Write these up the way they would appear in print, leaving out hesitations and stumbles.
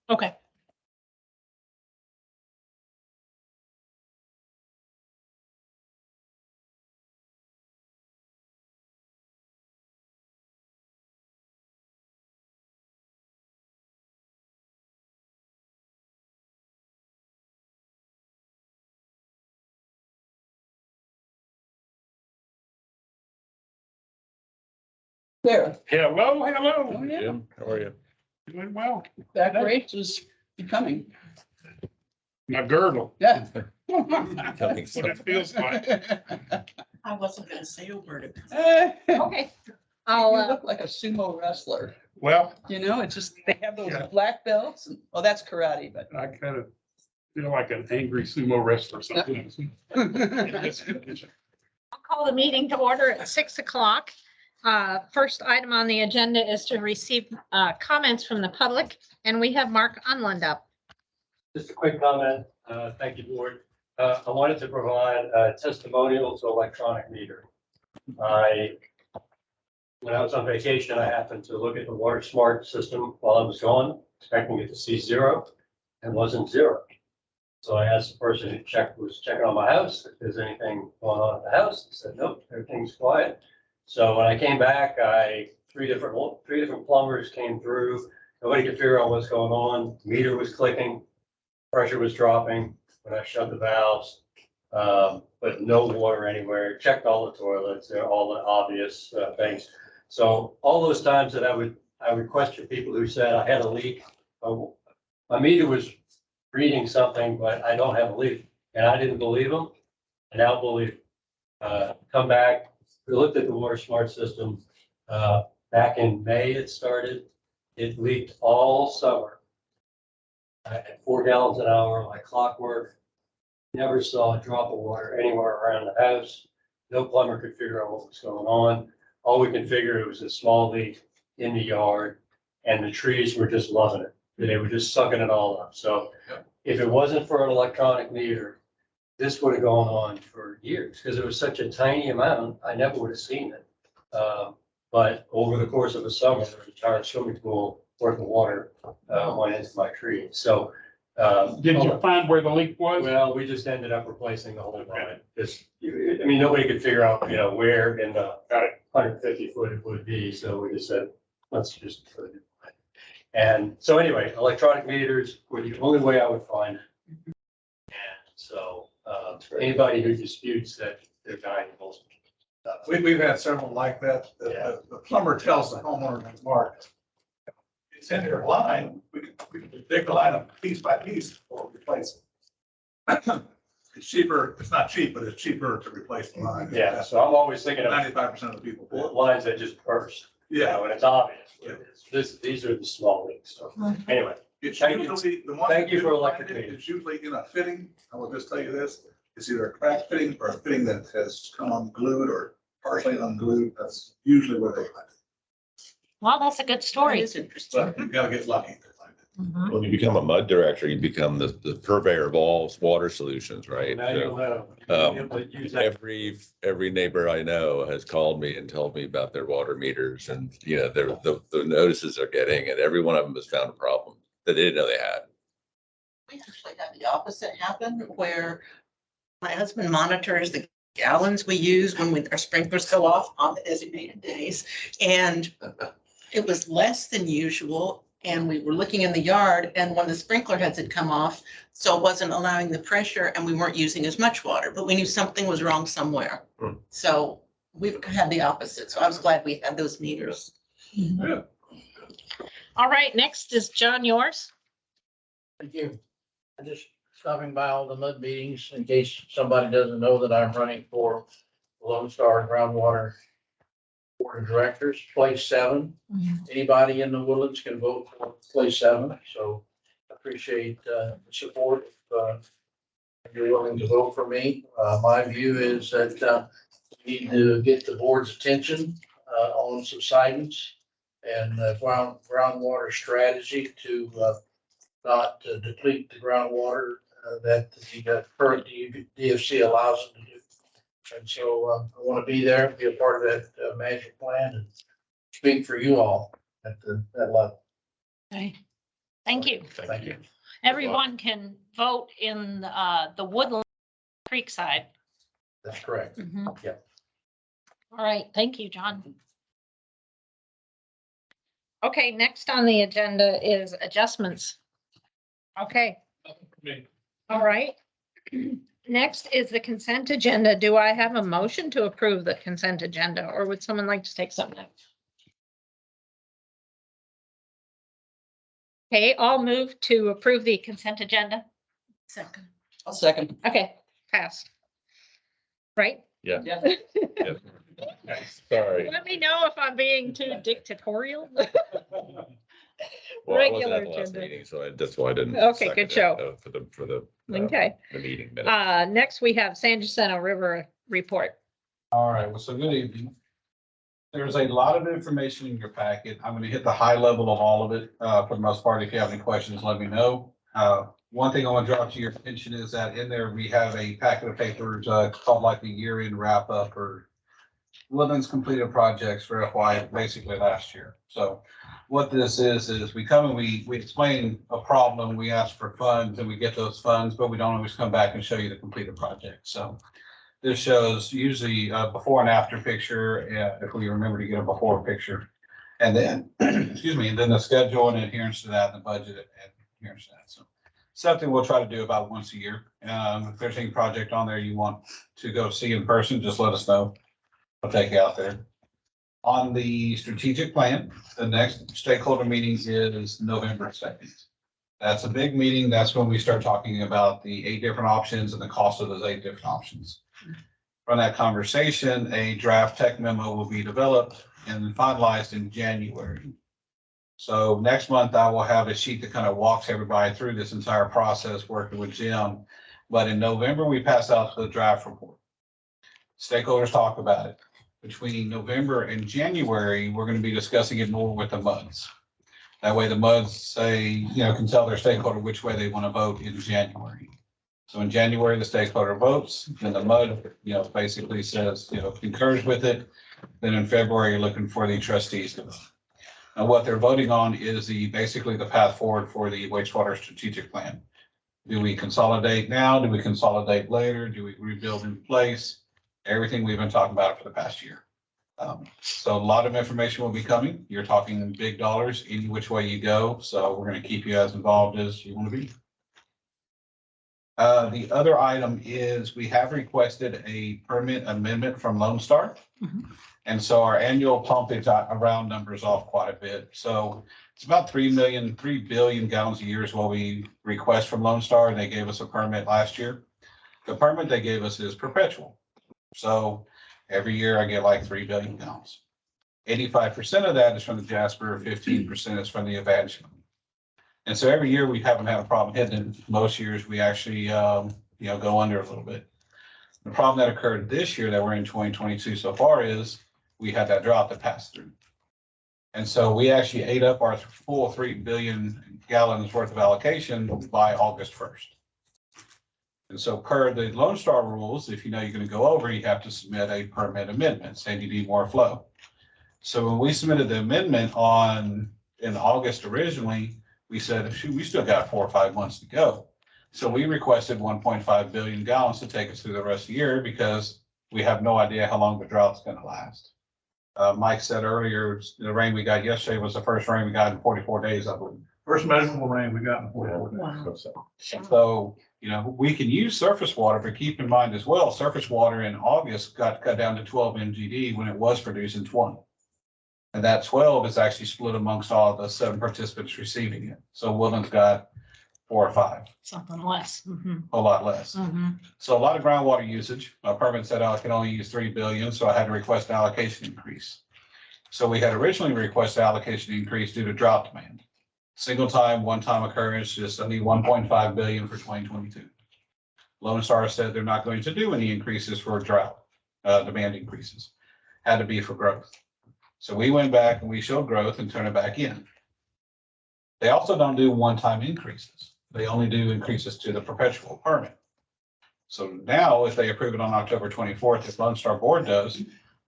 Okay. There, Hello, hello. oh yeah, Jim, how are you? Doing well. back race is becoming, My girdle. yeah. Becoming What it something. feels like. I wasn't gonna say a word. Okay. You I'll, look like a sumo wrestler, Well, you know, it's just, they have those Yeah. black belts, and, well, that's karate, but. I kind of feel like an angry sumo wrestler sometimes. I'll call the meeting to order at 6 o'clock. First item on the agenda is to receive comments from the public, and we have Mark Unland up. Just a quick comment. Thank you, board. I wanted to provide a testimonial to electronic meter. When I was on vacation, I happened to look at the Water Smart system while I was gone, expecting it to see zero, and wasn't zero. So I asked the person who was checking on my house, if there's anything going on at the house. He said, nope, everything's quiet. So when I came back, three different plumbers came through. Nobody could figure out what's going on. Meter was clicking, pressure was dropping when I shut the valves, but no water anywhere. Checked all the toilets, all the obvious things. So all those times that I would question people who said I had a leak, my meter was reading something, but I don't have a leak, and I didn't believe them. I now believe. Come back, we looked at the Water Smart system. Back in May, it started. It leaked all summer. At 4 gallons an hour, like clockwork. Never saw a drop of water anywhere around the house. No plumber could figure out what was going on. All we could figure, it was a small leak in the yard, and the trees were just loving it. They were just sucking it all up. So if it wasn't for an electronic meter, this would have gone on for years, because it was such a tiny amount, I never would have seen it. But over the course of a summer, the entire swimming pool worth of water went into my tree. So. Did you find where the leak was? Well, we just ended up replacing the whole line. I mean, nobody could figure out, where in the 150 foot it would be. So we just said, let's just put it in. And so anyway, electronic meters were the only way I would find it. And so anybody who disputes that they're valuable. We've had several like that. Yeah. The plumber tells the homeowner, Mark, it's in your line, we can dig the line up piece by piece before we replace it. It's cheaper, it's not cheap, but it's cheaper to replace the line. Yeah, so I'm always thinking of 95% of the people. lines that just burst, Yeah. and it's obvious. These are the small leaks. So anyway, It's Thank you. usually, the one. Thank you for that electric find it, meters. It's usually in a fitting. I will just tell you this, it's either a cracked fitting or a fitting that has come unglued or partially unglued. That's usually where they find it. Well, that's a good That story. is interesting. But you gotta get lucky to find it. Mhm. When you become a mud director, you become the purveyor of all water solutions, right? now you'll know. Um, You'll be able to use that. Every neighbor I know has called me and told me about their water meters and, the notices they're getting, and every one of them has found a problem that they didn't know they had. We actually had the opposite happen where my husband monitors the gallons we use when our sprinklers go off on the designated days. And it was less than usual. And we were looking in the yard and one of the sprinkler heads had come off. So it wasn't allowing the pressure and we weren't using as much water, but we knew something was wrong somewhere. Hmm. So we've had the opposite. So I was glad we had those meters. All right, next is John, yours. Thank you. I'm just stopping by all the mud meetings in case somebody doesn't know that I'm running for Lone Star Groundwater Board of Directors, place 7. Anybody in the Woodlands can vote for place 7. So I appreciate the support. If you're willing to vote for me, my view is that we need to get the board's attention on subsidence and groundwater strategy to not deplete the groundwater that the current DFC allows them to do. And so I want to be there, be a part of that management plan and speak for you all at that level. Okay. Thank you. Thank you. Everyone can vote in the Woodland Creek side. That's correct. Mhm. Yep. All right, thank you, John. Okay, next on the agenda is adjustments. Okay, all right. Next is the consent agenda. Do I have a motion to approve the consent agenda, or would someone like to take something? Okay, I'll move to approve the consent agenda. Second. I'll second. Okay, passed. Right? Yeah. Sorry. Let me know if I'm being too dictatorial. Well, I wasn't Regular at the last agenda. meeting, so that's why I didn't. Okay, second good it, show. For the Okay, meeting minute. next we have San Jacinto River report. All right, well, so good evening. There's a lot of information in your packet. I'm gonna hit the high level of all of it, for the most part. If you have any questions, let me know. One thing I want to draw to your attention is that in there, we have a packet of papers, called like the year-end wrap-up or Woodlands completed projects for FY, basically last year. So what this is we come and we explain a problem, we ask for funds and we get those funds, but we don't always come back and show you the completed project. So this shows usually a before and after picture, if we remember to get a before picture. And then, excuse me, and then the schedule and adherence to that, and the budget and adherence to that. So something we'll try to do about once a year. If there's any project on there you want to go see in person, just let us know. I'll take you out there. On the strategic plan, the next stakeholder meeting is November 2nd. That's a big meeting. That's when we start talking about the 8 different options and the cost of those 8 different options. From that conversation, a draft tech memo will be developed and finalized in January. So next month I will have a sheet that kind of walks everybody through this entire process, working with Jim. But in November, we pass out the draft report. Stakeholders talk about it. Between November and January, we're going to be discussing it more with the MUDs. That way the MUDs say, can tell their stakeholder which way they want to vote in January. So in January, the stakeholder votes, then the MUD, basically says, concurs with it. Then in February, you're looking for the trustees to vote. Now what they're voting on is basically the path forward for the wastewater strategic plan. Do we consolidate now? Do we consolidate later? Do we rebuild in place? Everything we've been talking about for the past year. So a lot of information will be coming. You're talking big dollars any which way you go. So we're going to keep you as involved as you want to be. The other item is we have requested a permit amendment from Lone Star. And so our annual pumpage around numbers off quite a bit. So it's about 3 billion gallons a year is what we request from Lone Star. And they gave us a permit last year. The permit they gave us is perpetual. So every year I get like 3 billion gallons. 85% of that is from the Jasper, 15% is from the Evangeline. And so every year we haven't had a problem hitting it. Most years we actually, go under a little bit. The problem that occurred this year that we're in 2022 so far is we had that drought that passed through. And so we actually ate up our full 3 billion gallons worth of allocation by August 1st. And so per the Lone Star rules, if you're going to go over, you have to submit a permit amendment saying you need more flow. So when we submitted the amendment in August originally, we said, shoot, we still got 4 or 5 months to go. So we requested 1.5 billion gallons to take us through the rest of the year because we have no idea how long the drought's going to last. Mike said earlier, the rain we got yesterday was the first rain we got in 44 days, I believe. First measurable rain we got in 44 days. Wow. So, we can use surface water, but keep in mind as well, surface water in August got cut down to 12 MGD when it was producing 20. And that 12 is actually split amongst all the 7 participants receiving it. So Woodland's got 4 or 5, Something less. a lot less. Mm-hmm. So a lot of groundwater usage. My permit said I can only use 3 billion, so I had to request an allocation increase. So we had originally requested allocation increase due to drought demand. Single time, one-time occurrence, just I need 1.5 billion for 2022. Lone Star said they're not going to do any increases for drought, demand increases. Had to be for growth. So we went back and we showed growth and turned it back in. They also don't do one-time increases. They only do increases to the perpetual permit. So now if they approve it on October 24th, if Lone Star board does,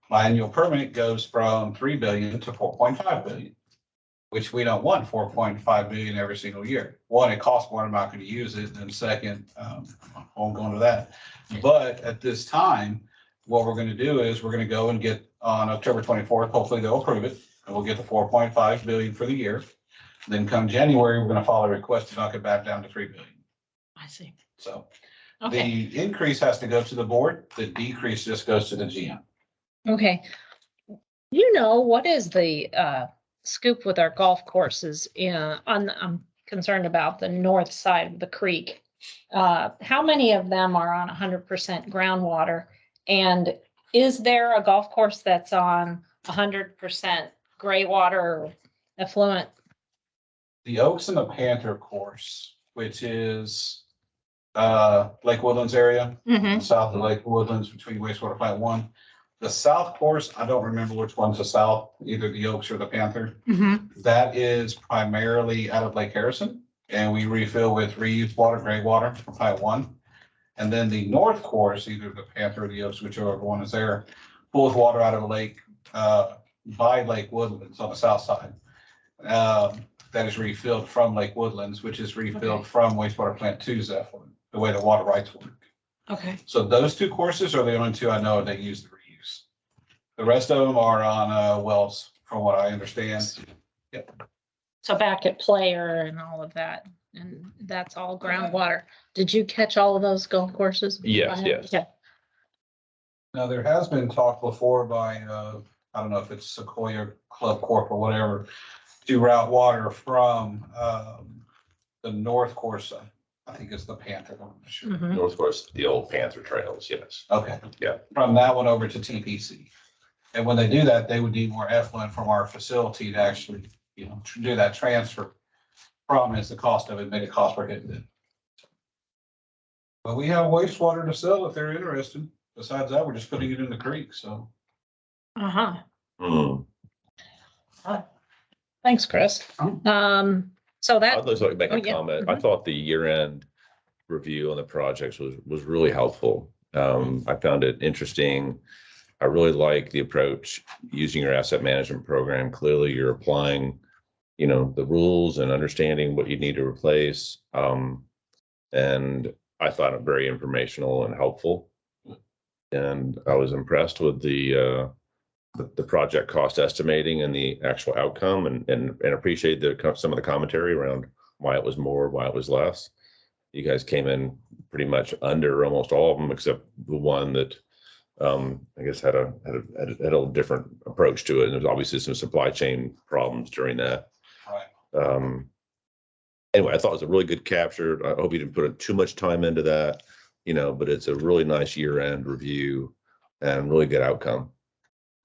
my annual permit goes from 3 billion to 4.5 billion. which we don't want 4.5 billion every single year. One, it costs more, I'm not going to use it. And second, I won't go into that. But at this time, what we're going to do is we're going to go and get on October 24th, hopefully they'll approve it, and we'll get the 4.5 billion for the year. Then come January, we're going to file a request to knock it back down to 3 billion. I see. So Okay, the increase has to go to the board. The decrease just goes to the GM. okay. You know, what is the scoop with our golf courses I'm concerned about the north side of the creek. How many of them are on 100% groundwater? And is there a golf course that's on 100% gray water or effluent? The Oaks and the Panther course, which is Lake Woodlands area, Mm-hmm. south of Lake Woodlands between wastewater plant 1. The south course, I don't remember which one's the south, either the Oaks or the Panther. Mm-hmm. That is primarily out of Lake Harrison, and we refill with reused water, gray water from plant 1. And then the north course, either the Panther or the Oaks, whichever one is there, pulls water out of the lake by Lake Woodlands on the south side. That is refilled from Lake Woodlands, which is refilled from wastewater plant 2 Zeppelin, the way the water rights work. Okay. So those 2 courses are the only 2 I know that use the reuse. The rest of them are on wells, from what I understand. So back at Player and all of that, and that's all groundwater. Did you catch all of those golf courses? Yes, yes. Yeah. Now, there has been talk before by, I don't know if it's Sequoia Club Corp or whatever, to route water from the north course. I think it's the Panther one. I'm not sure. Mhm. North Course, the old Panther trails, yes. Okay. Yeah. From that one over to TPC. And when they do that, they would need more effluent from our facility to actually, do that transfer. Problem is the cost of it made it cost prohibitive. But we have wastewater to sell if they're interested. Besides that, we're just putting it in the creek, so. Uh-huh. Hmm. Thanks, Chris. So that, I'd just like to make Oh, a yeah. comment. I Mhm. thought the year-end review on the projects was really helpful. I found it interesting. I really like the approach using your asset management program. Clearly, you're applying, the rules and understanding what you need to replace. And I thought it very informational and helpful. And I was impressed with the project cost estimating and the actual outcome, and appreciate some of the commentary around why it was more, why it was less. You guys came in pretty much under almost all of them, except the one that I guess had a different approach to it. And there's obviously some supply chain problems during that. Right. Anyway, I thought it was a really good capture. I hope you didn't put too much time into that, but it's a really nice year-end review and really good outcome.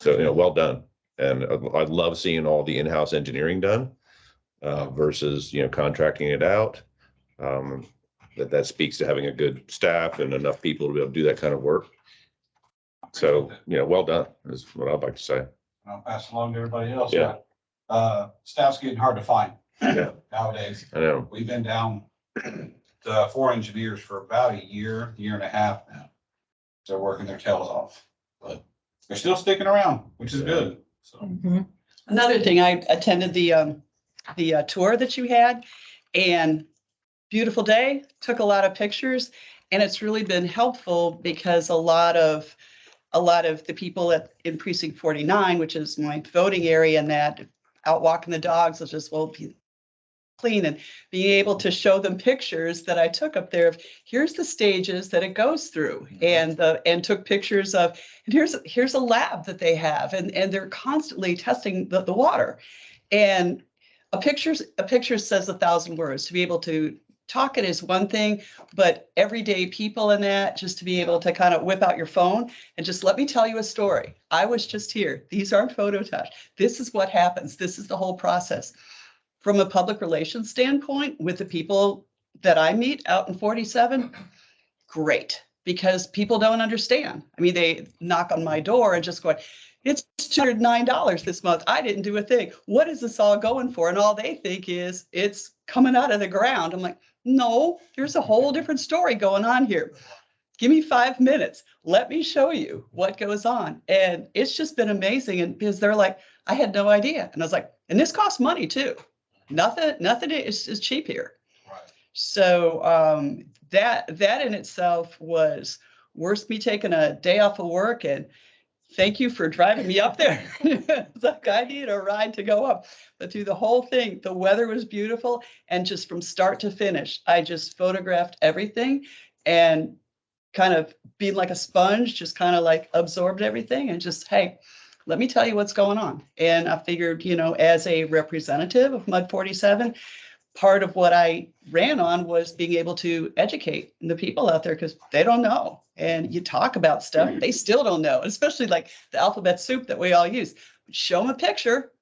So, well done. And I love seeing all the in-house engineering done versus, contracting it out. That speaks to having a good staff and enough people to be able to do that kind of work. So, well done is what I'd like to say. I'll pass it along to everybody else. Yeah. Staff's getting hard to find Yeah. nowadays. I know. We've been down to 4 engineers for about a year and a half now. They're working their tails off, but they're still sticking around, which is good. So Mhm. Another thing, I attended the tour that you had, and beautiful day, took a lot of pictures, and it's really been helpful because a lot of the people in precinct 49, which is my voting area, and that out walking the dogs will just be clean, and being able to show them pictures that I took up there of here's the stages that it goes through, and took pictures of, and here's a lab that they have, and they're constantly testing the water. And a picture says 1,000 words. To be able to talk it is one thing, but everyday people in that, just to be able to kind of whip out your phone and just let me tell you a story. I was just here. These aren't photoshopped. This is what happens. This is the whole process. From a public relations standpoint, with the people that I meet out in 47, great, because people don't understand. I mean, they knock on my door and just go, it's $209 this month. I didn't do a thing. What is this all going for? And all they think is it's coming out of the ground. I'm like, no, there's a whole different story going on here. Give me 5 minutes. Let me show you what goes on. And it's just been amazing. And because they're like, I had no idea. And I was like, and this costs money too. Nothing is cheap here. Right. So that in itself was worth me taking a day off of work, and thank you for driving me up there. It's like I need a ride to go up. But through the whole thing, the weather was beautiful. And just from start to finish, I just photographed everything and kind of being like a sponge, just kind of like absorbed everything and just, hey, let me tell you what's going on. And I figured, as a representative of Mud 47, part of what I ran on was being able to educate the people out there because they don't know. And you talk about stuff, they still don't know, especially like the alphabet soup that we all use. Show them a picture.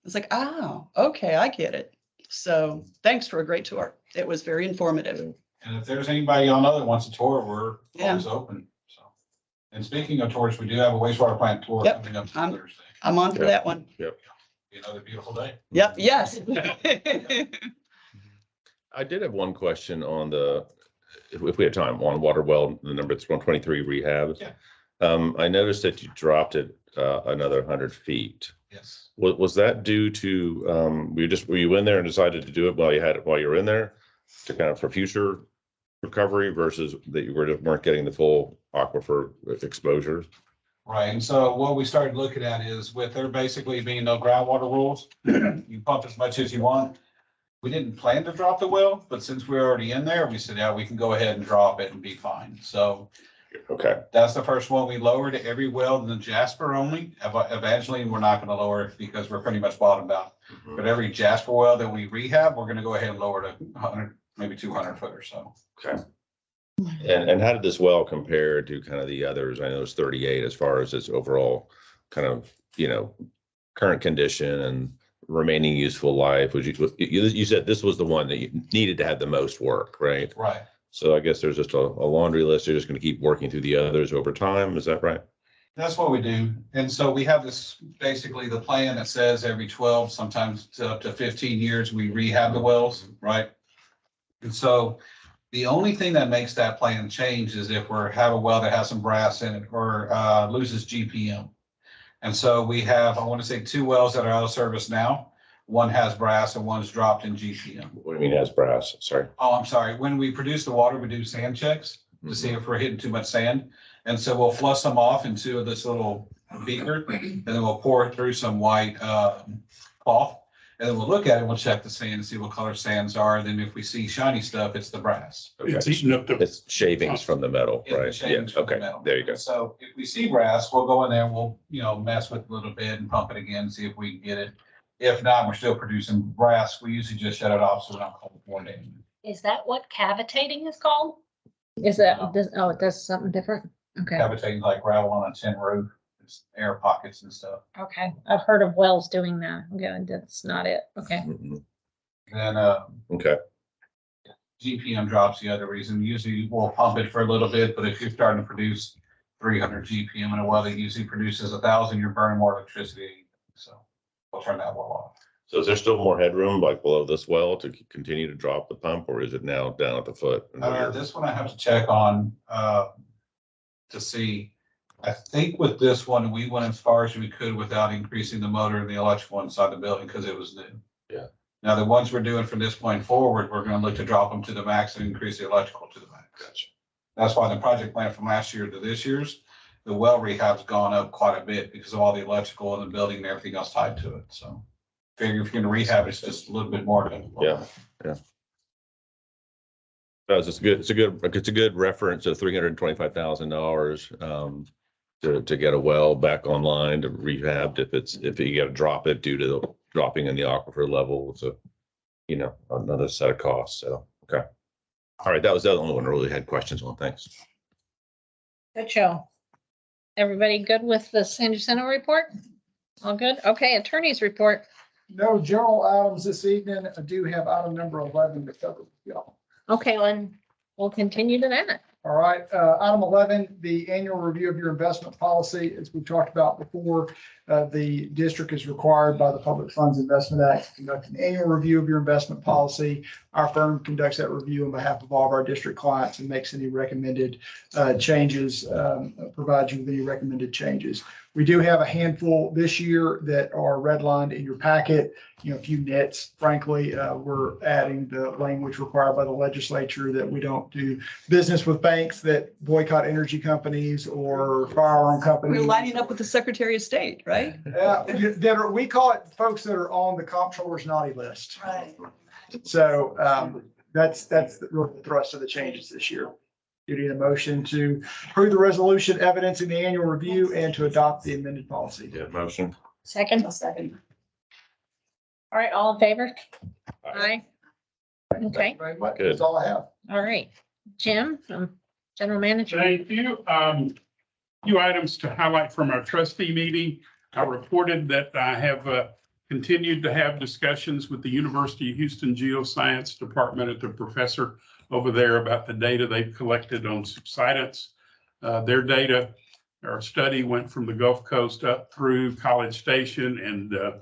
It's like, oh, okay, I get it. So thanks for a great tour. It was very informative. And if there's anybody y'all know that wants a tour, we're Yeah. always open. So, and speaking of tours, we do have a wastewater plant tour Yep. coming up I'm- Thursday. I'm on for that one. Be another beautiful day. Yep, yes. I did have one question on if we had time, on water well, the number 123 rehab. Yeah. I noticed that you dropped it another 100 feet. Yes. Was that due to, were you in there and decided to do it while you were in there to kind of for future recovery versus that you weren't getting the full aquifer exposure? Right. And so what we started looking at is with there basically being no groundwater rules, you pump as much as you want. We didn't plan to drop the well, but since we're already in there, we said, yeah, we can go ahead and drop it and be fine. So Okay. that's the first one. We lowered every well in the Jasper only. Evangeline, we're not going to lower it because we're pretty much bottomed out. But every Jasper well that we rehab, we're going to go ahead and lower to 100, maybe 200 foot or so. Okay. And how did this well compare to kind of the others? I know it's 38 as far as its overall kind of, current condition and remaining useful life. You said this was the one that you needed to have the most work, right? Right. So I guess there's just a laundry list. You're just going to keep working through the others over time. Is that right? That's what we do. And so we have this, basically the plan that says every 12, sometimes up to 15 years, we rehab the wells, right? And so the only thing that makes that plan change is if we have a well that has some brass in it or loses GPM. And so we have, I want to say 2 wells that are out of service now. One has brass and one's dropped in GPM. What do you mean has brass? Sorry. Oh, I'm sorry. When we produce the water, we do sand checks to see if we're hitting too much sand. And so we'll flush them off into this little beaker and then we'll pour it through some white cloth. And then we'll look at it, we'll check the sand and see what color sands are. Then if we see shiny stuff, it's the brass. It's eating up the, It's shavings from the metal, It's the right? Yeah, shavings from the okay, metal. there you go. So if we see brass, we'll go in there, we'll, mess with it a little bit and pump it again, see if we can get it. If not, we're still producing brass. We usually just shut it off so we don't call it 4 days. Is that what cavitating is called? Is that, it does something different? Okay, Cavitating like gravel on a tin roof, it's air pockets and stuff. okay. I've heard of wells doing that. Okay, that's not it. Okay. Mhm. Then, Okay, GPM drops the other reason. Usually we'll pump it for a little bit, but if you're starting to produce 300 GPM in a well that usually produces 1,000, you're burning more electricity. So we'll turn that well off. so is there still more headroom like below this well to continue to drop the pump, or is it now down at the foot? This one I have to check on, to see. I think with this one, we went as far as we could without increasing the motor and the electrical inside the building because it was new. Yeah. Now, the ones we're doing from this point forward, we're gonna look to drop them to the max and increase the electrical to the max. Gotcha. That's why the project plan from last year to this year's, the well rehab's gone up quite a bit because of all the electrical in the building and everything else tied to it, so. Figure if you're gonna rehab, it's just a little bit more. Yeah. No, it's a good reference of $325,000 to get a well back online to rehab if you got to drop it due to the dropping in the aquifer level. It's another set of costs. So, okay. All right. That was the only one I really had questions on. Thanks. Good show. Everybody good with the San Jacinto report? All good? Okay, attorney's report. No general items this evening. I do have item number 11 to cover with y'all. Okay, Lynn, we'll continue to that. All right, item 11, the annual review of your investment policy. As we've talked about before, the district is required by the Public Funds Investment Act to conduct an annual review of your investment policy. Our firm conducts that review on behalf of all of our district clients and makes any recommended changes, provides you with any recommended changes. We do have a handful this year that are redlined in your packet, a few nits. Frankly, we're adding the language required by the legislature that we don't do business with banks that boycott energy companies or firearm companies. We're lining up with the Secretary of State, right? We call it folks that are on the comptroller's naughty list. Right. So that's the thrust of the changes this year. You need a motion to approve the resolution evidencing the annual review and to adopt the amended policy. Yeah, motion. Second. Second. All right, all in favor? Aye. Thank Okay, you very much. Good. That's all I have. all right. Jim, General Manager. Thank you. Few items to highlight from our trustee meeting. I reported that I have continued to have discussions with the University of Houston Geoscience Department at the professor over there about the data they've collected on subsidence. Their data, our study went from the Gulf Coast up through College Station, and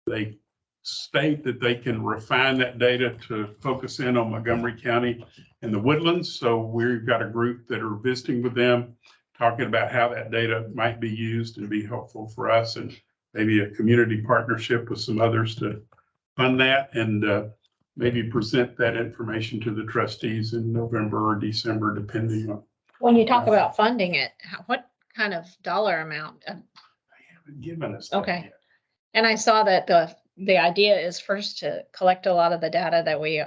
they state that they can refine that data to focus in on Montgomery County and the Woodlands. So we've got a group that are visiting with them, talking about how that data might be used and be helpful for us, and maybe a community partnership with some others to fund that, and maybe present that information to the trustees in November or December, depending on. When you talk about funding it, what kind of dollar amount? They haven't given us that Okay. yet. And I saw that the idea is first to collect a lot of the data that we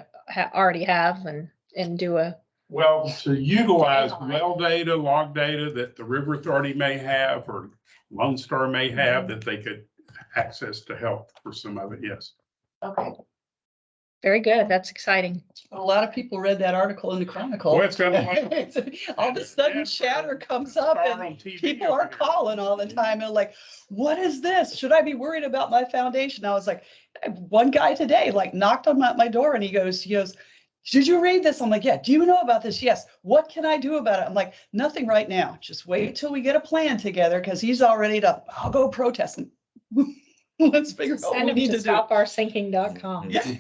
already have and do a, Well, to utilize well data, log data that the River Authority may have or Lone Star may have that they could access to help for some of it, yes. okay. Very good. That's exciting. A lot of people read that article in the Chronicle. Well, it's kind of like. All of a sudden chatter comes up and people are calling all the time and like, what is this? Should I be worried about my foundation? I was like, one guy today like knocked on my door and he goes, did you read this? I'm like, yeah. Do you know about this? Yes. What can I do about it? I'm like, nothing right now. Just wait till we get a plan together because he's all ready to, I'll go protest. Let's figure out what Send we them need to to do. stopoursinking.com Yeah.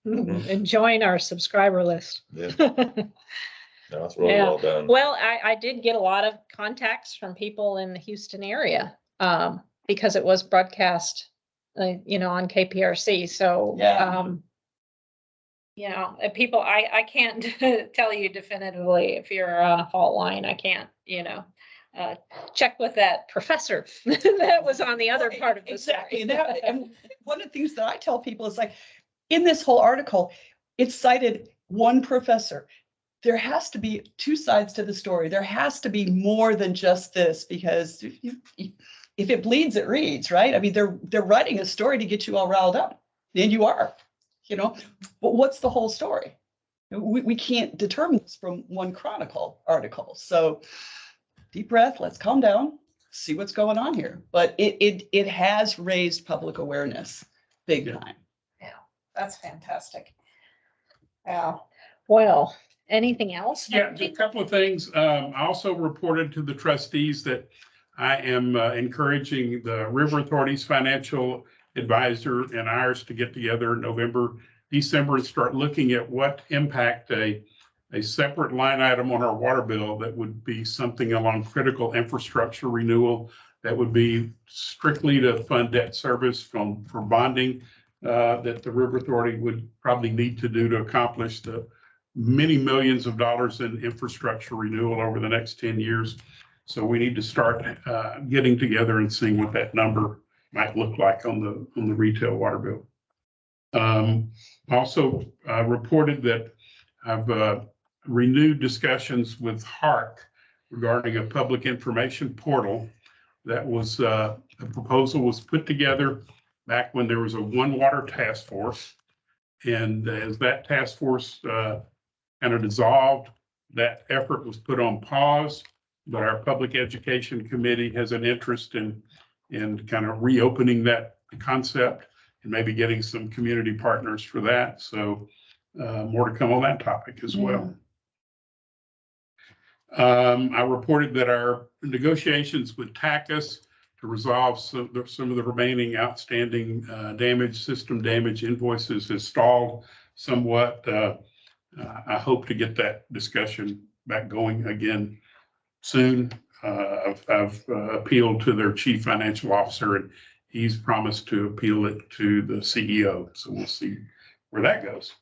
and join our subscriber list. Yeah. No, it's really Yeah. well done. Well, I did get a lot of contacts from people in the Houston area, because it was broadcast, on KPRC. So, Yeah. people, I can't tell you definitively if you're on a fault line. I can't, check with that professor that was on the other part of the Exactly. story. And one of the things that I tell people is like, in this whole article, it cited one professor. There has to be two sides to the story. There has to be more than just this, because if it bleeds, it reads, right? I mean, they're writing a story to get you all riled up, and you are, but what's the whole story? We can't determine this from one Chronicle article. So deep breath, let's calm down, see what's going on here. But it has raised public awareness big time. That's fantastic. Yeah. Well, anything else? Yeah, just a couple of things. I also reported to the trustees that I am encouraging the River Authority's financial advisor and ours to get together in November, December, and start looking at what impact a separate line item on our water bill that would be something along critical infrastructure renewal that would be strictly to fund debt service for bonding that the River Authority would probably need to do to accomplish the many millions of dollars in infrastructure renewal over the next 10 years. So we need to start getting together and seeing what that number might look like on the retail water bill. Also reported that I've renewed discussions with HARC regarding a public information portal that was a proposal was put together back when there was a One Water task force. And as that task force kind of dissolved, that effort was put on pause. But our public education committee has an interest in kind of reopening that concept and maybe getting some community partners for that. So more to come on that topic as well. I reported that our negotiations with TACUS to resolve some of the remaining outstanding system damage invoices has stalled somewhat. I hope to get that discussion back going again soon. I've appealed to their chief financial officer, and he's promised to appeal it to the CEO. So we'll see where that goes.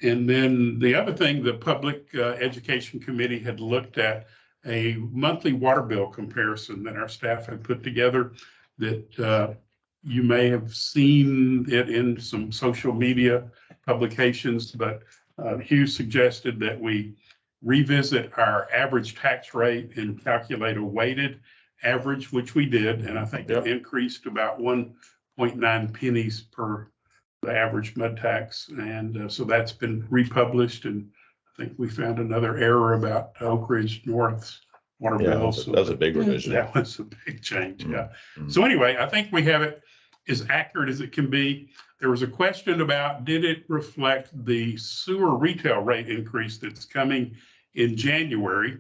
And then the other thing, the Public Education Committee had looked at a monthly water bill comparison that our staff had put together that you may have seen it in some social media publications, but Hugh suggested that we revisit our average tax rate and calculate a weighted average, which we did. And I think it increased about 1.9 pennies per the average mud tax. And so that's been republished. And I think we found another error about Oak Ridge North's water bill. So that was a big revision. that was a big change, yeah. Mhm. So anyway, I think we have it as accurate as it can be. There was a question about, did it reflect the sewer retail rate increase that's coming in January?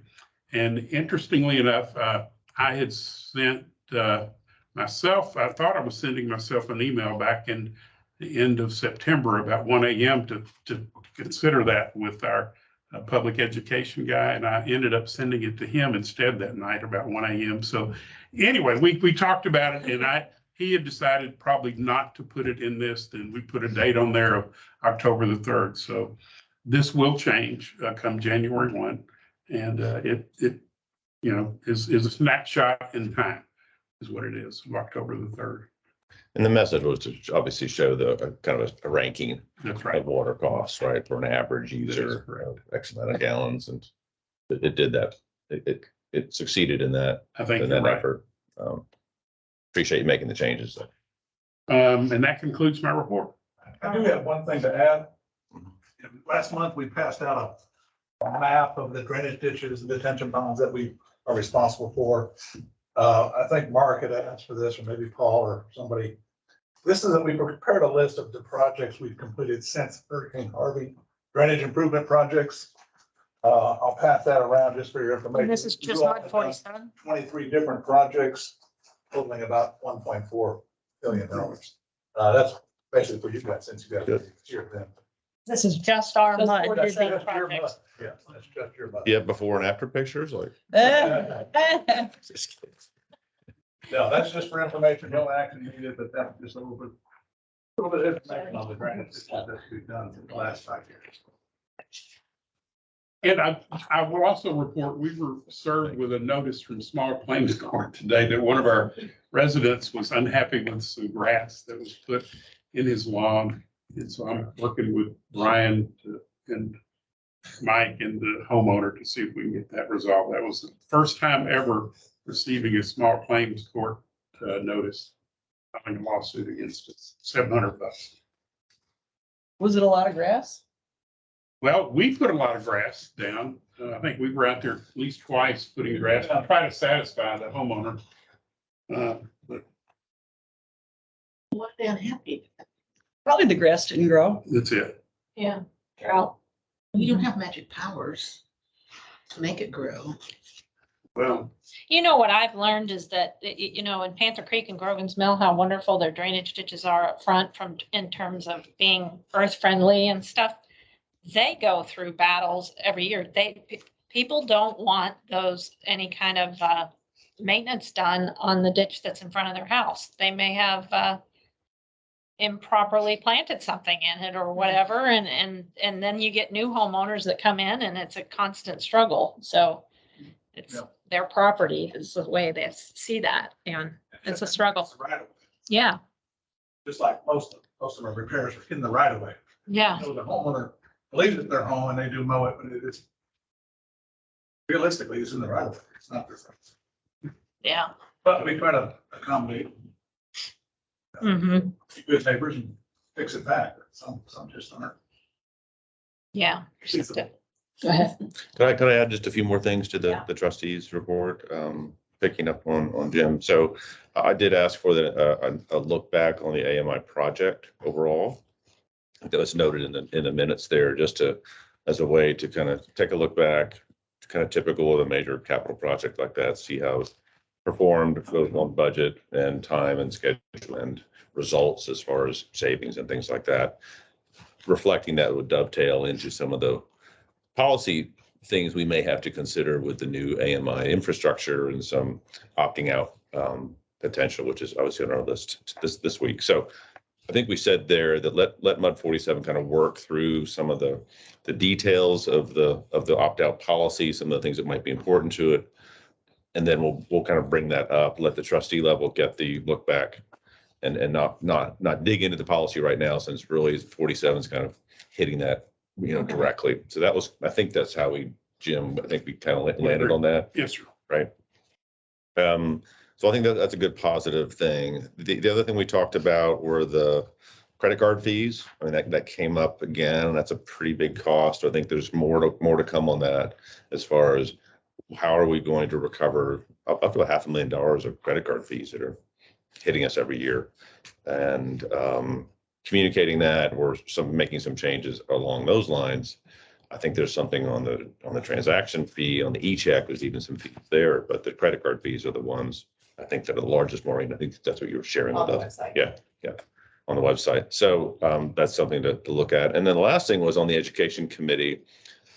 And interestingly enough, I had sent myself, I thought I was sending myself an email back in the end of September about 1 a.m. to consider that with our public education guy, and I ended up sending it to him instead that night about 1 a.m. So anyway, we talked about it, and he had decided probably not to put it in this. Then we put a date on there of October the 3rd. So this will change come January 1, and it is a snapshot in time is what it is, of October the 3rd. And the message was to obviously show the kind of a ranking That's right. of water costs, right, for an average user, of X amount of gallons, and it did that. It succeeded in that, I think in you're that right. effort. Appreciate you making the changes. And that concludes my report. I do have one thing to add. Last month, we passed out a map of the drainage ditches and detention ponds that we are responsible for. I think Mark had asked for this, or maybe Paul or somebody. This is that we prepared a list of the projects we've completed since Hurricane Harvey, drainage improvement projects. I'll pass that around just for your information. And this is just You all not have done 47. 23 different projects totaling about $1.4 billion. That's basically for you guys, since you guys are here then. This is just our Just mud. for That's big just your projects. month. Yeah, that's just your month. You have before and after pictures, like? Just kidding. No, that's just for information, no action needed, but that's just a little bit of information on the drainage that we've done in the last 5 years. And I will also report, we were served with a notice from Small Claims Court today that one of our residents was unhappy with some grass that was put in his lawn. And so I'm working with Brian and Mike and the homeowner to see if we can get that resolved. That was the first time ever receiving a Small Claims Court notice, filing a lawsuit against us, $700. Was it a lot of grass? Well, we put a lot of grass down. I think we were out there at least twice putting grass. I'm trying to satisfy the homeowner. But What they unhappy? Probably the grass didn't grow. that's it. Yeah, drought. You don't have magic powers to make it grow. Well, You know, what I've learned is that, in Panther Creek and Grogan's Mill, how wonderful their drainage ditches are up front in terms of being earth friendly and stuff. They go through battles every year. People don't want any kind of maintenance done on the ditch that's in front of their house. They may have improperly planted something in it or whatever, and then you get new homeowners that come in, and it's a constant struggle. So it's Yeah. their property is the way they see that, and it's a struggle. It's right of way. Yeah, Just like most of our repairs are in the right of way. yeah, So the homeowner believes it's their home and they do mow it, but it is realistically, it's in the right of way. It's not their fence. yeah. But we try to accommodate Mm-hmm. good neighbors and fix it back. Some just aren't. Yeah. Go ahead. Could I add just a few more things to Yeah. the trustees report, picking up on Jim? So I did ask for a look back on the AMI project overall. That was noted in the minutes there, just as a way to kind of take a look back, kind of typical of a major capital project like that, see how it's performed, both on budget and time and schedule and results as far as savings and things like that. Reflecting that would dovetail into some of the policy things we may have to consider with the new AMI infrastructure and some opting out potential, which is obviously on our list this week. So I think we said there that let MUD 47 kind of work through some of the details of the opt-out policy, some of the things that might be important to it. And then we'll kind of bring that up, let the trustee level get the look back and not dig into the policy right now, since really 47 is kind of hitting that, directly. So that was, I think that's how Jim, I think we kind of landed on that. Yes, sir. Right. So I think that's a good positive thing. The other thing we talked about were the credit card fees. I mean, that came up again. That's a pretty big cost. I think there's more to come on that, as far as how are we going to recover up to $500,000 of credit card fees that are hitting us every year, and communicating that, or making some changes along those lines. I think there's something on the transaction fee, on the e-check, there's even some fees there, but the credit card fees are the ones I think that are the largest. Maureen, I think that's what you were sharing with us. Yeah, on the website. So that's something to look at. And then the last thing was on the education committee.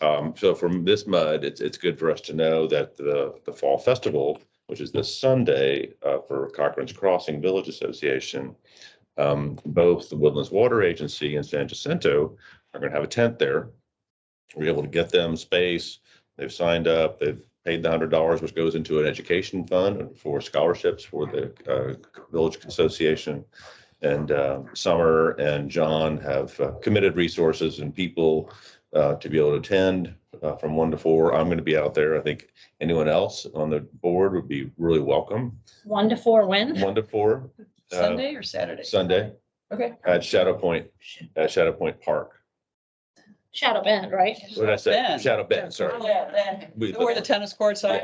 So from this MUD, it's good for us to know that the fall festival, which is this Sunday for Cochran's Crossing Village Association, both the Woodlands Water Agency and San Jacinto are going to have a tent there. We're able to get them space. They've signed up. They've paid the $100, which goes into an education fund for scholarships for the Village Association. And Summer and John have committed resources and people to be able to attend from 1 to 4. I'm going to be out there. I think anyone else on the board would be really welcome. 1 to 4 when? 1 to 4. Sunday or Saturday? Sunday Okay. at Shadow Point Park. Shadow Bend, right? What did I say? Bend. Shadow Bend, sorry. Where the tennis courts are.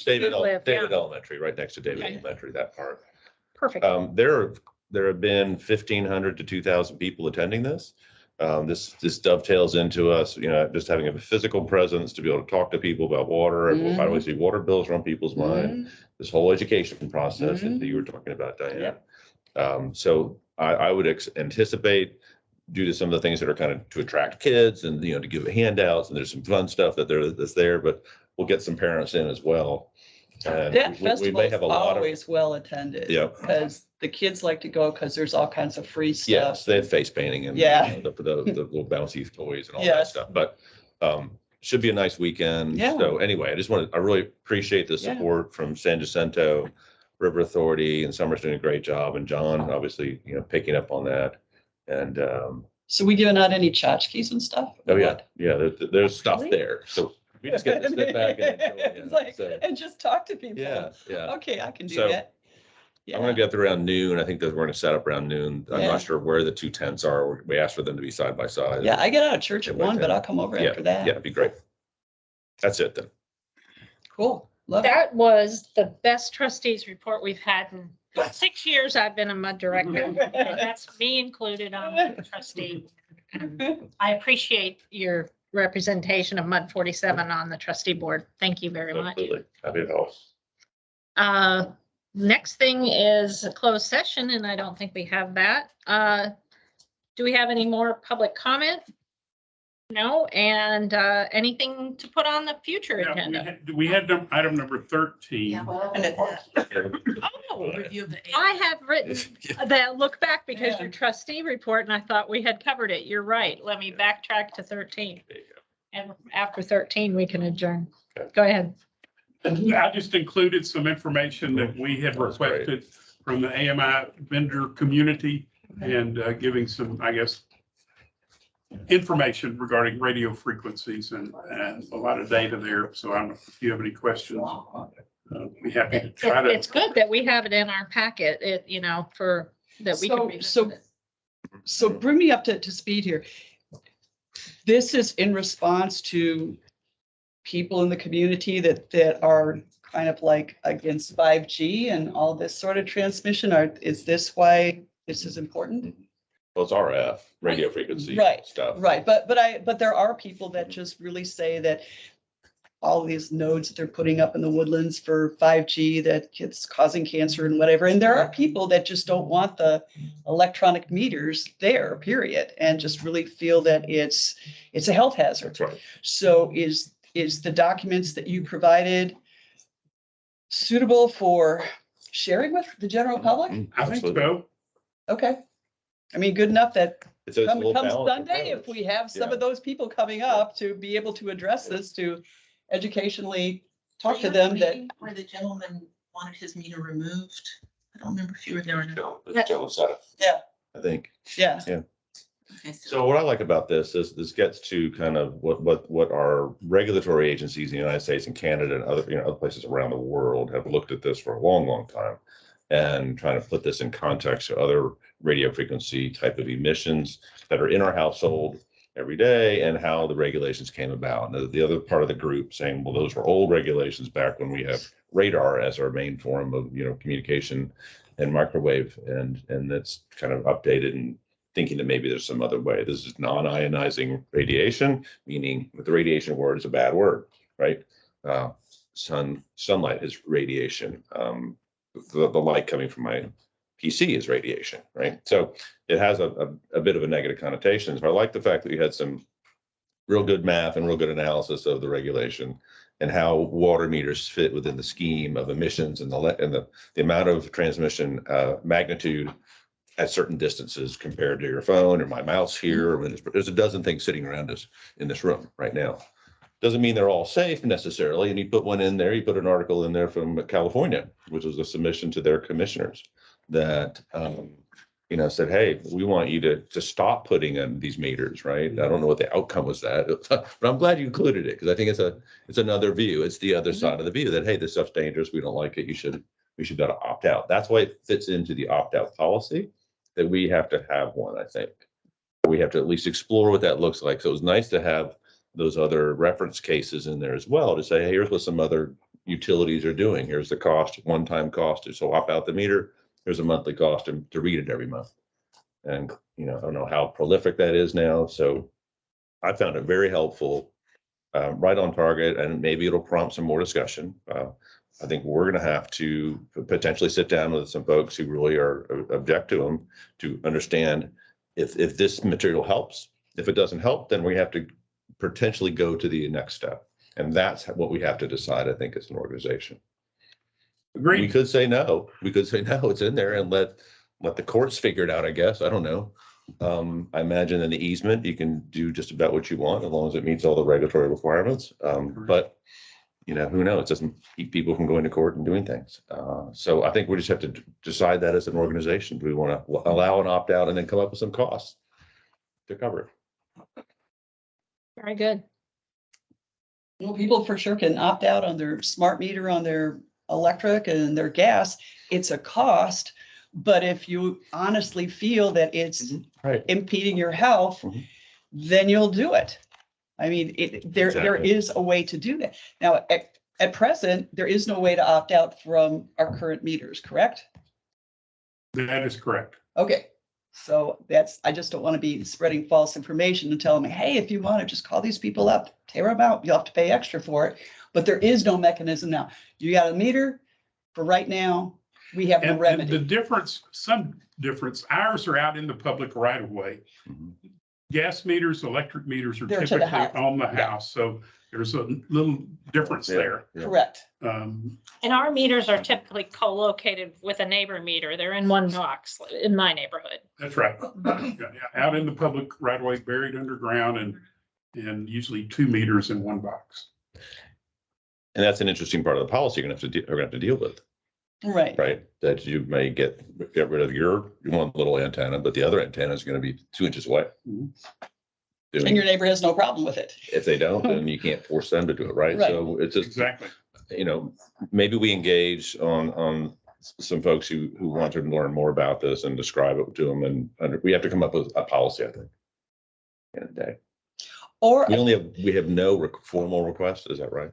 David live, yeah. Elementary, right next to David Okay. Elementary, that park. Perfect. There have been 1,500 to 2,000 people attending this. This dovetails into us, just having a physical presence to be able to talk to people about water, and how do we see water bills are on people's mind. This whole education process that you were talking about, Diane. So I would anticipate, due to some of the things that are kind of to attract kids and, to give handouts, and there's some fun stuff that's there, but we'll get some parents in as well. And That we festival may is have a lot of, always well attended. Yeah. Because the kids like to go because there's all kinds of free stuff. yes, they have face painting and Yeah. the little bouncy toys and all that Yes. stuff, but should be a nice weekend. Yeah. So anyway, I really appreciate the support from San Jacinto, River Authority, and Summer's doing a great job, and John, obviously, picking up on that. And So we giving out any tchotchkes and stuff? there's stuff there. So we just get to sit back and enjoy it. It's like, So, and just talk to people. yeah. Okay, I can do So, that. I'm gonna get there around noon. I think that we're gonna set up around noon. I'm Yeah. not sure where the two tents are. We asked for them to be side by side. Yeah, I get out of church at Right 1, but there. I'll come over Yeah, after that. Yeah, it'd be great. That's it then. Cool. Love it. That was the best trustees report we've had in 6 years I've been a MUD director. And that's me included on the trustee. And I appreciate your representation of MUD 47 on the trustee board. Thank you very much. Absolutely. Happy to help. Next thing is a closed session, and I don't think we have that. Do we have any more public comment? No, and anything to put on the future Yeah, agenda? we had item number 13. And it- Oh, Review of the. I have written that look back because your trustee report, and I thought we had covered it. You're right. Let me backtrack to 13. There you go. And after 13, we can adjourn. Okay. Go ahead. I just included some information that we had That's great. requested from the AMI vendor community, and giving some, I guess, information regarding radio frequencies and a lot of data there. So I don't know if you have any questions. Be happy to try to. It's good that we have it in our packet, for, that we can. revisit it. So bring me up to speed here. This is in response to people in the community that are kind of like against 5G and all this sort of transmission. Is this why this is important? Well, it's RF, radio frequency Right, stuff. Right, but there are people that just really say that all these nodes that they're putting up in the woodlands for 5G, that it's causing cancer and whatever. And there are people that just don't want the electronic meters there, period, and just really feel that it's a health hazard. That's right. So is the documents that you provided suitable for sharing with the general public? I think so. Okay. I mean, good enough that It's a little come balanced Sunday, if approach. we have some Yeah. of those people coming up to be able to address this, to educationally talk Were to you them at the that, meeting Where the gentleman wanted his meter removed. I don't remember if you were there or not. Yeah. I think. yeah. Okay, So what I like about this is this gets to kind of what our regulatory agencies in the United States and Canada and other, other places around the world have looked at this for a long, long time. And trying to put this in context to other radio frequency type of emissions that are in our household every day and how the regulations came about. And the other part of the group saying, well, those were old regulations back when we had radar as our main form of, communication and microwave, and that's kind of updated and thinking that maybe there's some other way. This is non-ionizing radiation, meaning the radiation word is a bad word, right? Sunlight is radiation. The light coming from my PC is radiation, right? So it has a bit of a negative connotation. So I like the fact that we had some real good math and real good analysis of the regulation and how water meters fit within the scheme of emissions and the amount of transmission magnitude at certain distances compared to your phone or my mouse here. I mean, there's a dozen things sitting around us in this room right now. Doesn't mean they're all safe necessarily. And you put one in there, you put an article in there from California, which was a submission to their commissioners that, said, hey, we want you to stop putting in these meters, right? I don't know what the outcome was that, but I'm glad you included it because I think it's another view. It's the other side of the view that, hey, this stuff's dangerous. We don't like it. We should be able to opt out. That's why it fits into the opt-out policy that we have to have one, I think. We have to at least explore what that looks like. So it was nice to have those other reference cases in there as well to say, hey, here's what some other utilities are doing. Here's the cost, one-time cost. So opt out the meter. Here's a monthly cost to read it every month. And, I don't know how prolific that is now. So I found it very helpful, right on target, and maybe it'll prompt some more discussion. I think we're going to have to potentially sit down with some folks who really are object to them to understand if this material helps. If it doesn't help, then we have to potentially go to the next step. And that's what we have to decide, I think, as an organization. We Agreed. could say no. We could say no, it's in there and let the courts figure it out, I guess. I don't know. I imagine in the easement, you can do just about what you want as long as it meets all the regulatory requirements. But who knows? It doesn't keep people from going to court and doing things. So I think we just have to decide that as an organization. Do we want to allow an opt-out and then come up with some costs to cover it? Very good. Well, people for sure can opt out on their smart meter, on their electric and their gas. It's a cost, but if you honestly feel that it's Right. impeding your health, then you'll do it. I mean, there Exactly. is a way to do that. Now, at present, there is no way to opt out from our current meters, correct? That is correct. Okay, so I just don't want to be spreading false information and telling me, hey, if you want to just call these people up, tear them out, you'll have to pay extra for it. But there is no mechanism now. You got a meter for right now, we have no And the remedy. difference, some difference, ours are out in the public right of way. Mhm. Gas meters, electric meters are They're to the typically house. on the Yeah. house, so there's a little difference Yeah. there. Yeah. Correct. Um, And our meters are typically co-located with a neighbor meter. They're in one box in my neighborhood. That's right. Yeah, out in the public right of way, buried underground and usually 2 meters in one box. And that's an interesting part of the policy you're going to have to deal with. Right. Right, that you may get rid of your one little antenna, but the other antenna is going to be 2 inches away. Mhm. And your neighbor has no problem with it. If they don't, then you can't force them to do it, right? Right. So it's just, Exactly. maybe we engage on some folks who want to learn more about this and describe it to them, and we have to come up with a policy, I think. In a day, Or, we have no formal request, is that right?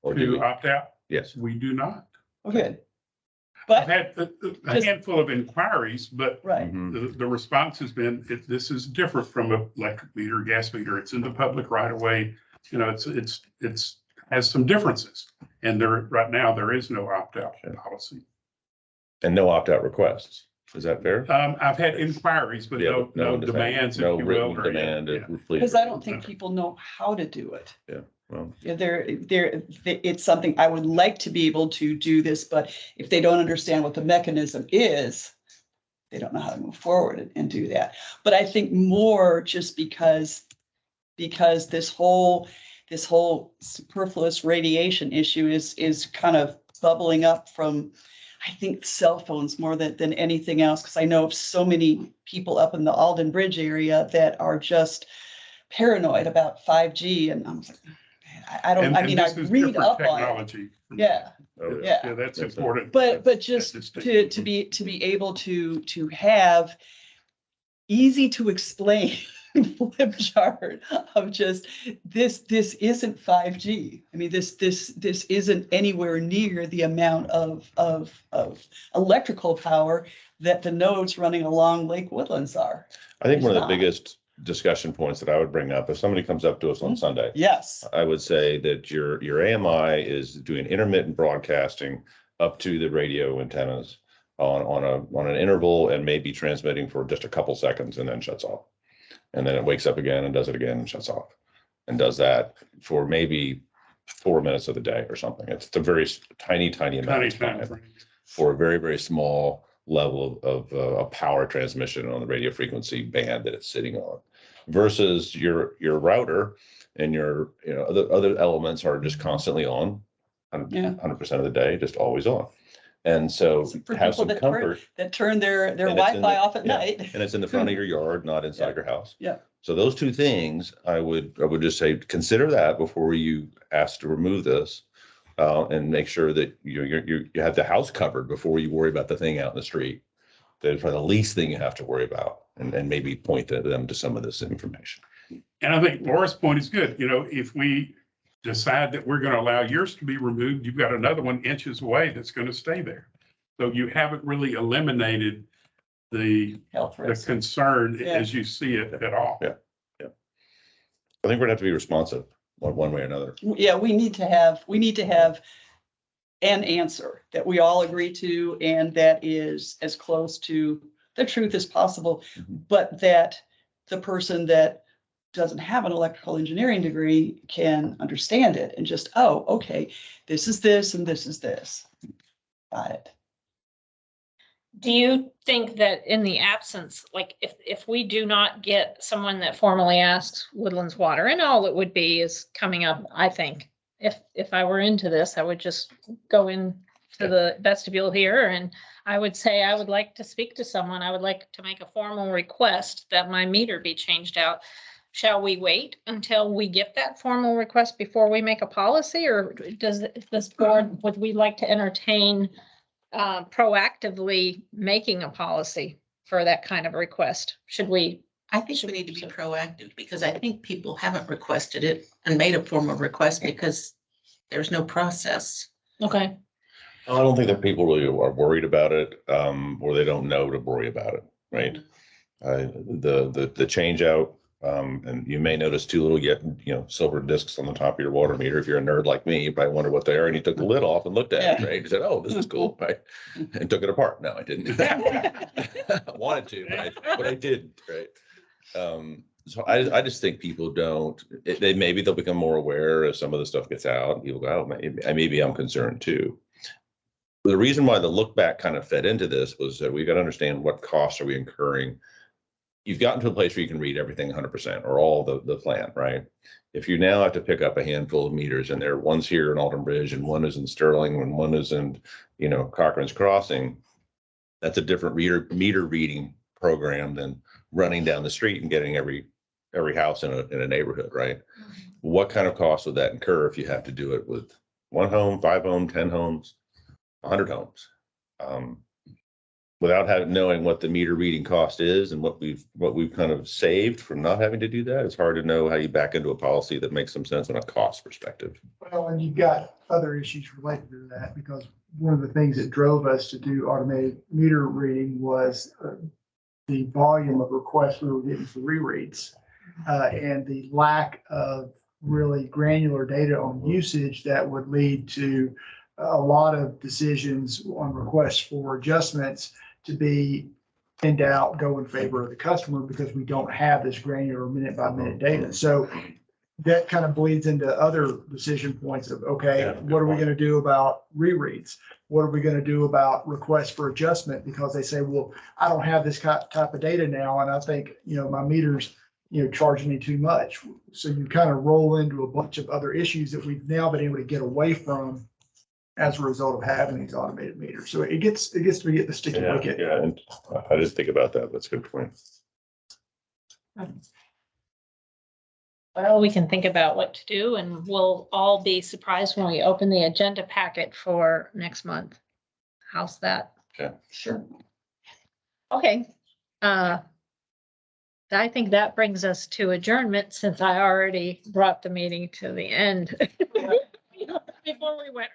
Or do To we? opt out, Yes. we do not. okay, I've but, had a handful of inquiries, but right, Mhm. the response has been, this is different from an electric meter, gas meter. It's in the public right of way. It's has some differences. And right now, there is no opt-out Sure. policy. And no opt-out requests, is that fair? I've had inquiries, but Yeah, no demands, if No you will. written or- demand. yeah. please. because I don't think people know how to do it. Yeah. Well, Yeah, it's something I would like to be able to do this, but if they don't understand what the mechanism is, they don't know how to move forward and do that. But I think more just because this whole superfluous radiation issue is kind of bubbling up from, I think, cell phones more than anything else, because I know of so many people up in the Alden Bridge area that are just paranoid about 5G, and I'm like, I don't, I And mean, I this is read different up on it. technology. Yeah, oh, yeah. Yeah, that's That's important. But just That to be able to have easy to explain flip chart of just this isn't 5G. I mean, this isn't anywhere near the amount of electrical power that the nodes running along Lake Woodlands are. I think It's one of the not. biggest discussion points that I would bring up, if somebody comes up to us on Sunday, Yes. I would say that your AMI is doing intermittent broadcasting up to the radio antennas on an interval and maybe transmitting for just a couple seconds and then shuts off. And then it wakes up again and does it again and shuts off, and does that for maybe 4 minutes of the day or something. It's a very tiny amount of time for a very, very small level of power transmission on the radio frequency band that it's sitting on, versus your router and your other elements are just constantly on, 100% of the day, just always on. And so For have people some that comfort. turn their And it's in Wi-Fi the- off at yeah, night. And it's in the front of your yard, not inside your house. Yeah. So those two things, I would just say, consider that before you ask to remove this. And make sure that you have the house covered before you worry about the thing out in the street. That's probably the least thing you have to worry about, and maybe point them to some of this information. And I think Laura's point is good. If we decide that we're going to allow yours to be removed, you've got another one inches away that's going to stay there. So you haven't really eliminated the Health risk. concern Yeah. as you see it at all. Yeah. I think we're gonna have to be responsive one way or another. Yeah, we need to have an answer that we all agree to, and that is as close to the truth as possible, but that the person that doesn't have an electrical engineering degree can understand it and just, oh, okay, this is this and this is this. Got it. Do you think that in the absence, like if we do not get someone that formally asks Woodlands Water, and all it would be is coming up, I think, if I were into this, I would just go in to the vestibule here and I would say, I would like to speak to someone. I would like to make a formal request that my meter be changed out. Shall we wait until we get that formal request before we make a policy, or does this board, would we like to entertain proactively making a policy for that kind of request? Should we? I think we need to be proactive, because I think people haven't requested it and made a formal request because there's no process. Okay. I don't think that people really are worried about it, or they don't know to worry about it, right? The change out, and you may notice two little silver discs on the top of your water meter. If you're a nerd like me, you probably wonder what they are, and you took the lid off and looked at it, right? You said, "Oh, this is cool," right? And took it apart. No, I didn't do that. I wanted to, but I didn't, right? So I just think people don't. Maybe they'll become more aware as some of the stuff gets out, and people go, "Oh, maybe I'm concerned too." The reason why the look back kind of fed into this was that we've got to understand what costs are we incurring. You've gotten to a place where you can read everything 100% or all the plan, right? If you now have to pick up a handful of meters, and one's here in Alden Bridge and one is in Sterling and one is in, Cochran's Crossing, that's a different meter reading program than running down the street and getting every house in a neighborhood, right? Mm-hmm. What kind of cost would that incur if you have to do it with 1 home, 5 homes, 10 homes, 100 homes? Without knowing what the meter reading cost is and what we've kind of saved from not having to do that, it's hard to know how you back into a policy that makes some sense on a cost perspective. Well, and you've got other issues related to that, because one of the things that drove us to do automated meter reading was the volume of requests we were getting for rereads, and the lack of really granular data on usage that would lead to a lot of decisions on requests for adjustments to be in doubt, go in favor of the customer, because we don't have this granular minute by minute data. So that kind of bleeds into other decision points of, okay, Yeah, good what are we point. gonna do about rereads? What are we gonna do about requests for adjustment? Because they say, well, I don't have this type of data now, and I think, my meter's, charging me too much. So you kind of roll into a bunch of other issues that we've now been able to get away from as a result of having these automated meters. So it gets to be the sticky Yeah, wicket. yeah, and I didn't think about that. That's a good point. Well, we can think about what to do and we'll all be surprised when we open the agenda packet for next month. How's that? Sure. Okay. I think that brings us to adjournment since I already brought the meeting to the end before we went.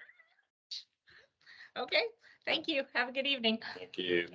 Okay, thank you. Have a good evening. Thank you.